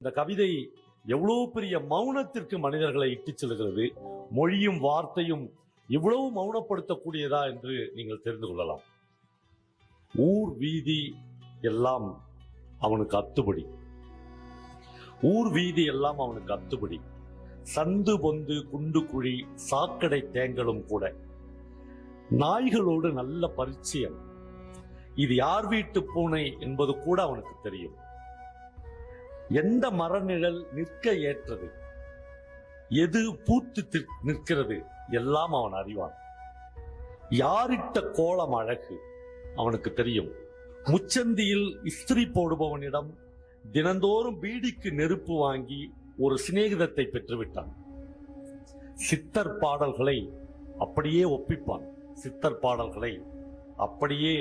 இந்த கவிதை எவ்வளவு பெரிய மௌனத்திற்கு மனிதர்களை இட்டுச் செல்கிறது. மொழியும் வார்த்தையும் இவ்வளவு மௌனப்படுத்தக்கூடியதா என்று நீங்கள் தெரிந்து கொள்ளலாம். ஊர் வீதி எல்லாம் அவனுக்கு அத்துபடி, ஊர் வீதி எல்லாம் அவனுக்கு அத்துபடி. சந்து பொந்து குண்டு குழி சாக்கடை தேங்கலும் கூட. நாய்களோடு நல்ல பரிச்சயம். இது யார் வீட்டு பூனை என்பது கூட அவனுக்கு தெரியும். எந்த மரநிழல் நிற்க ஏற்றது, எது பூத்து நிற்கிறது எல்லாம் அவன் அறிவான். யாரிட்ட கோலம் அழகு அவனுக்கு தெரியும். முச்சந்தியில் இஸ்திரி போடுபவனிடம் தினந்தோறும் பீடிக்கு நெருப்பு வாங்கி ஒரு சிநேகிதத்தை பெற்றுவிட்டான். சித்தர் பாடல்களை அப்படியே ஒப்பிப்பான். சித்தர் பாடல்களை அப்படியே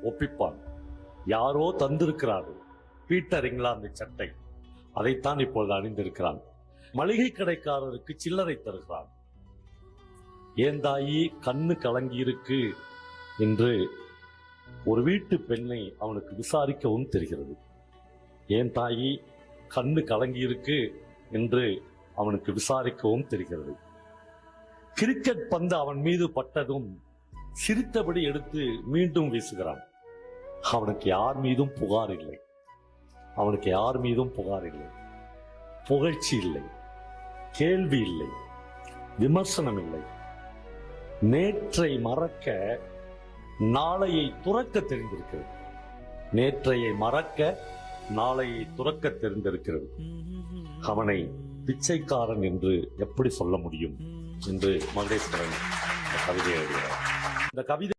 ஒப்பிப்பான். யாரோ தந்திருக்கிறார்கள் பீட்டர் இங்கிலாந்து சட்டை, அதைத்தான் இப்பொழுது அணிந்திருக்கிறான். மளிகை கடைக்காரருக்கு சில்லறை தருகிறான். ஏன் தாயி கண்ணு கலங்கி இருக்கு என்று ஒரு வீட்டு பெண்ணை அவனுக்கு விசாரிக்கவும் தெரிகிறது. ஏன் தாயி கண்ணு கலங்கி இருக்கு என்று அவனுக்கு விசாரிக்கவும் தெரிகிறது. கிரிக்கெட் பந்து அவன் மீது பட்டதும் சிரித்தபடி எடுத்து மீண்டும் வீசுகிறான். அவனுக்கு யார் மீதும் புகார் இல்லை. அவனுக்கு யார் மீதும் புகார் இல்லை. புகழ்ச்சி இல்லை, கேள்வி இல்லை, விமர்சனம் இல்லை. நேற்றை மறக்க நாளையை துறக்க தெரிந்திருக்கிறது. நேற்றையை மறக்க நாளையை துறக்க தெரிந்திருக்கிறது. அவனை பிச்சைக்காரன் என்று எப்படி சொல்ல முடியும் என்று மகேஸ்வரன் கவிதை எழுதுகிறார். இந்த கவிதை